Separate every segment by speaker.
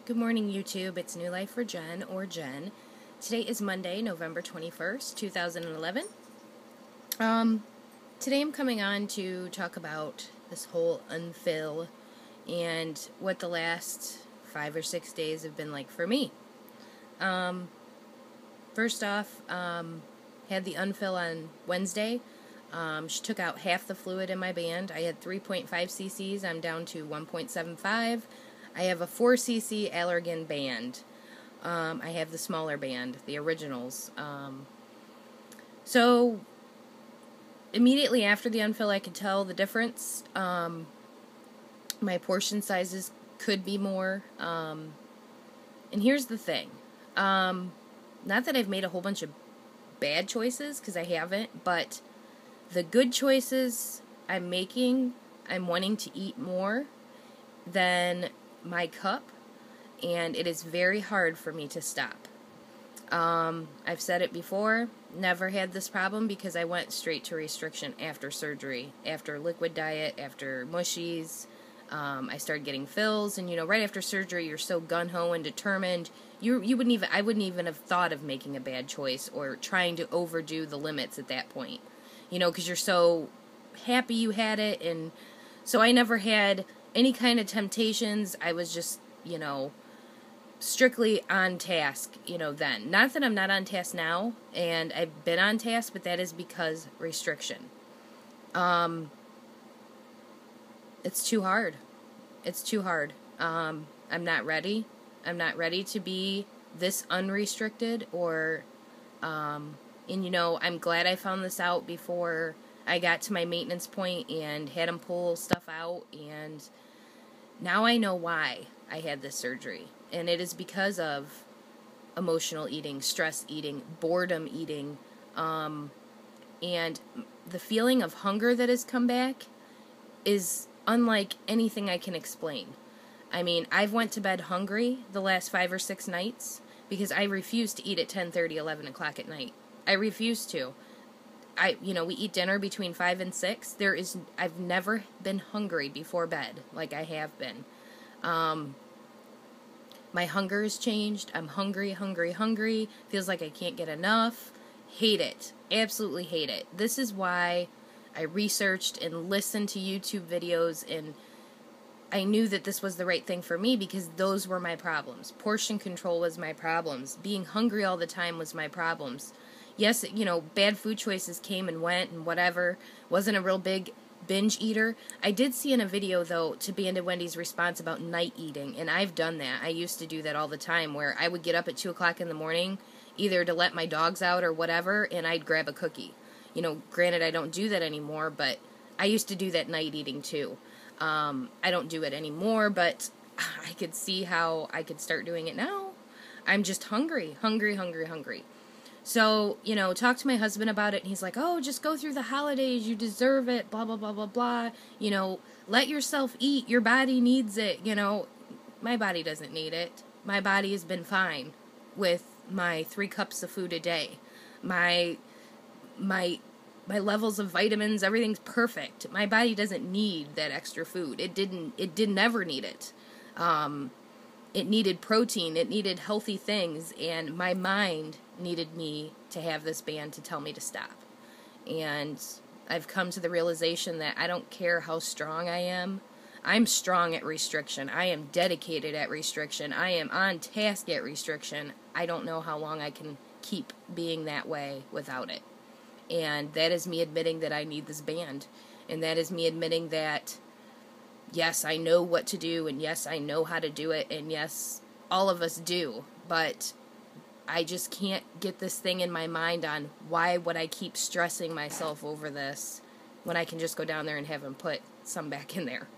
Speaker 1: Good morning, YouTube. It's New Life for Jen, or Jen. Today is Monday, November 21st, 2011. Today I'm coming on to talk about this whole UNFill and what the last 5 or 6 days have been like for me. First off, had the UNFill on Wednesday. She took out half the fluid in my band. I had 3.5 cc's. I'm down to 1.75. I have a 4 cc Allergan band. I have the smaller band, the originals. So immediately after the UNFill, I could tell the difference. My portion sizes could be more. And here's the thing. Not that I've made a whole bunch of bad choices, because I haven't, but the good choices I'm making, I'm wanting to eat more than my cup, and it is very hard for me to stop. I've said it before, never had this problem because I went straight to restriction after surgery, after liquid diet, after mushies. I started getting fills, and right after surgery you're so gun-ho and determined, I wouldn't even have thought of making a bad choice or trying to overdo the limits at that point, because you're so happy you had it. And so I never had any kind of temptations. I was just, strictly on task, then. Not that I'm not on task now, and I've been on task, but that is because restriction. It's too hard. It's too hard. I'm not ready. I'm not ready to be this unrestricted, or, I'm glad I found this out before I got to my maintenance point and had him pull stuff out, and now I know why I had this surgery. And it is because of emotional eating, stress eating, boredom eating, and the feeling of hunger that has come back is unlike anything I can explain. I mean, I've went to bed hungry the last 5 or 6 nights because I refuse to eat at 10:30, 11 o'clock at night. I refuse to. We eat dinner between 5 and 6. I've never been hungry before bed like I have been. My hunger has changed. I'm hungry. Feels like I can't get enough. Hate it. Absolutely hate it. This is why I researched and listened to YouTube videos, and I knew that this was the right thing for me because those were my problems. Portion control was my problems. Being hungry all the time was my problems. Yes, bad food choices came and went and whatever. Wasn't a real big binge eater. I did see in a video, though, to Band of Wendy's response about night eating, and I've done that. I used to do that all the time, where I would get up at 2 o'clock in the morning, either to let my dogs out or whatever, and I'd grab a cookie. Granted, I don't do that anymore, but I used to do that night eating, too. I don't do it anymore, but I could see how I could start doing it now. I'm just hungry. So, talk to my husband about it, and he's like, oh, just go through the holidays, you deserve it, blah, blah, blah, blah, blah, let yourself eat, your body needs it, My body doesn't need it. My body has been fine with my 3 cups of food a day. My levels of vitamins, everything's perfect. My body doesn't need that extra food. It didn't ever need it. It needed protein, it needed healthy things, and my mind needed me to have this band to tell me to stop. And I've come to the realization that I don't care how strong I am. I'm strong at restriction. I am dedicated at restriction. I am on task at restriction. I don't know how long I can keep being that way without it. And that is me admitting that I need this band. And that is me admitting that, yes, I know what to do, and yes, I know how to do it, and yes, all of us do, but I just can't get this thing in my mind on why would I keep stressing myself over this when I can just go down there and have him put some back in there.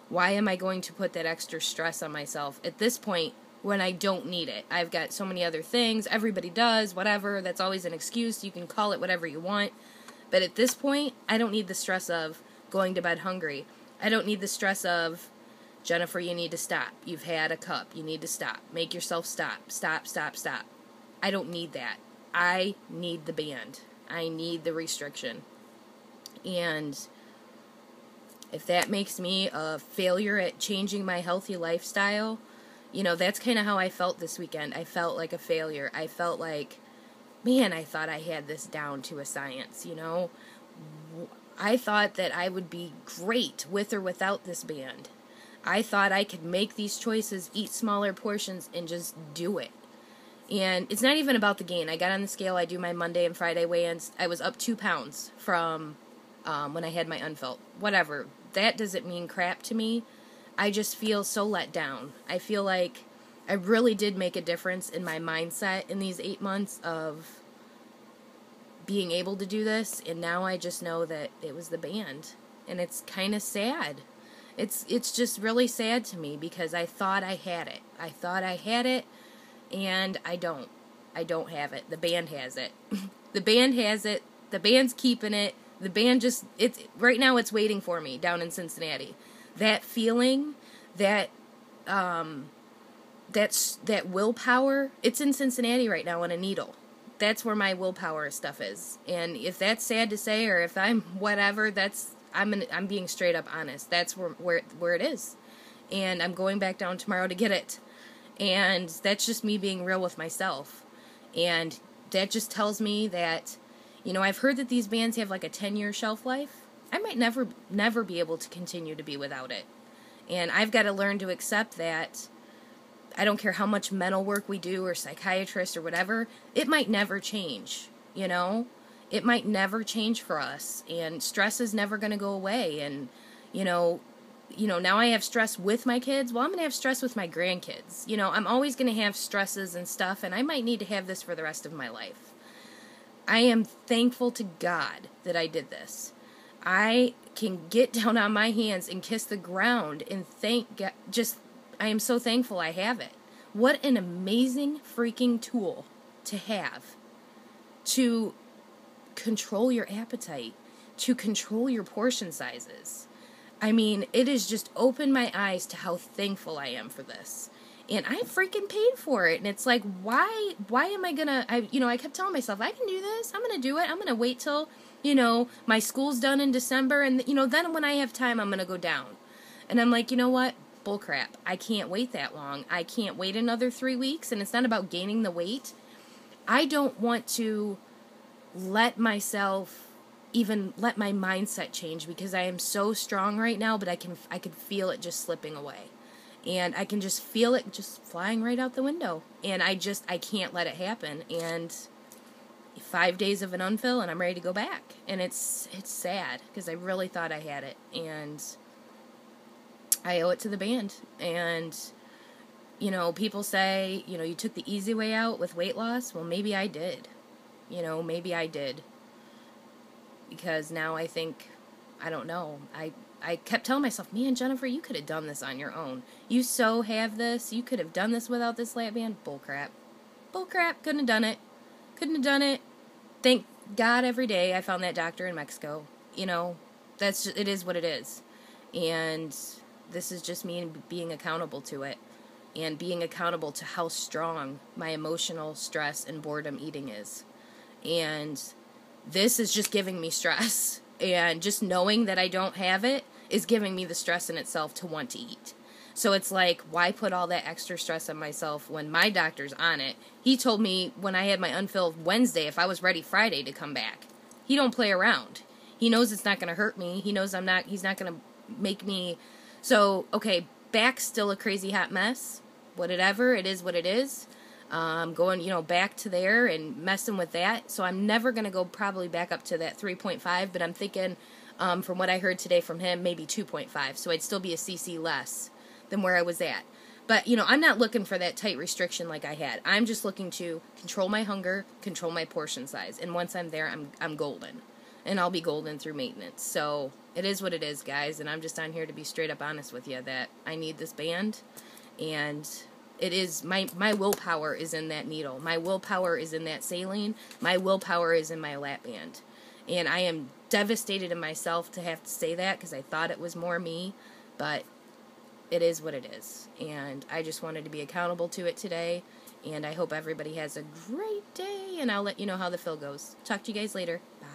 Speaker 1: Why am I going to put that extra stress on myself at this point when I don't need it? I've got so many other things. Everybody does, whatever. That's always an excuse. You can call it whatever you want. But at this point, I don't need the stress of going to bed hungry. I don't need the stress of, Jennifer, you need to stop. You've had a cup. You need to stop. Make yourself stop. Stop. I don't need that. I need the band. I need the restriction. And if that makes me a failure at changing my healthy lifestyle, You know, that's kind of how I felt this weekend. I felt like a failure. I felt like, man, I thought I had this down to a science, you know? I thought that I would be great with or without this band. I thought I could make these choices, eat smaller portions, and just do it. And it's not even about the gain. I got on the scale. I do my Monday and Friday weigh-ins. I was up 2 pounds from when I had my UNFill. Whatever. That doesn't mean crap to me. I just feel so let down. I feel like I really did make a difference in my mindset in these 8 months of being able to do this. And now I just know that it was the band. And it's kind of sad. It's just really sad to me because I thought I had it. I thought I had it. And I don't. I don't have it. The band has it. The band has it. The band's keeping it. The band right now it's waiting for me down in Cincinnati. That feeling, that willpower, it's in Cincinnati right now on a needle. That's where my willpower stuff is. And if that's sad to say, or if I'm whatever, I'm being straight up honest. That's where it is. And I'm going back down tomorrow to get it. And that's just me being real with myself. And that just tells me that, you know, I've heard that these bands have like a 10-year shelf life. I might never be able to continue to be without it. And I've got to learn to accept that I don't care how much mental work we do or psychiatrist or whatever, it might never change, you know? It might never change for us. And stress is never going to go away. And, you know, now I have stress with my kids. Well, I'm going to have stress with my grandkids. You know, I'm always going to have stresses and stuff, and I might need to have this for the rest of my life. I am thankful to God that I did this. I can get down on my hands and kiss the ground and thank God. I am so thankful I have it. What an amazing freaking tool to have to control your appetite, to control your portion sizes. I mean, it has just opened my eyes to how thankful I am for this. And I freaking paid for it. And it's like, why am I gonna, I kept telling myself, I can do this. I'm gonna do it. I'm gonna wait till, my school's done in December. And, then when I have time, I'm gonna go down. And I'm like, you know what? Bullcrap. I can't wait that long. I can't wait another 3 weeks. And it's not about gaining the weight. I don't want to let my mindset change because I am so strong right now, but I could feel it just slipping away. And I can just feel it just flying right out the window. And I can't let it happen. And 5 days of an UNFill and I'm ready to go back. And it's sad because I really thought I had it. And I owe it to the band. And, people say, you took the easy way out with weight loss. Well, maybe I did. Maybe I did. Because now I think, I don't know, I kept telling myself, man, Jennifer, you could have done this on your own. You so have this. You could have done this without this lap band. Bullcrap. Couldn't have done it. Thank God every day I found that doctor in Mexico. It is what it is. And this is just me being accountable to it. And being accountable to how strong my emotional stress and boredom eating is. And this is just giving me stress. And just knowing that I don't have it is giving me the stress in itself to want to eat. So it's like, why put all that extra stress on myself when my doctor's on it? He told me when I had my UNFill Wednesday if I was ready Friday to come back. He don't play around. He knows it's not going to hurt me. He knows he's not going to make me. So, okay, back's still a crazy hot mess. Whatever, it is what it is. Going, back to there and messing with that. So I'm never going to go probably back up to that 3.5, but I'm thinking, from what I heard today from him, maybe 2.5. So I'd still be a cc less than where I was at. But, I'm not looking for that tight restriction like I had. I'm just looking to control my hunger, control my portion size. And once I'm there, I'm golden. And I'll be golden through maintenance. So it is what it is, guys. And I'm just on here to be straight up honest with you that I need this band. And it is, my willpower is in that needle. My willpower is in that saline. My willpower is in my lap band. And I am devastated in myself to have to say that because I thought it was more me. But it is what it is. And I just wanted to be accountable to it today. And I hope everybody has a great day. And I'll let you know how the fill goes. Talk to you guys later. Bye.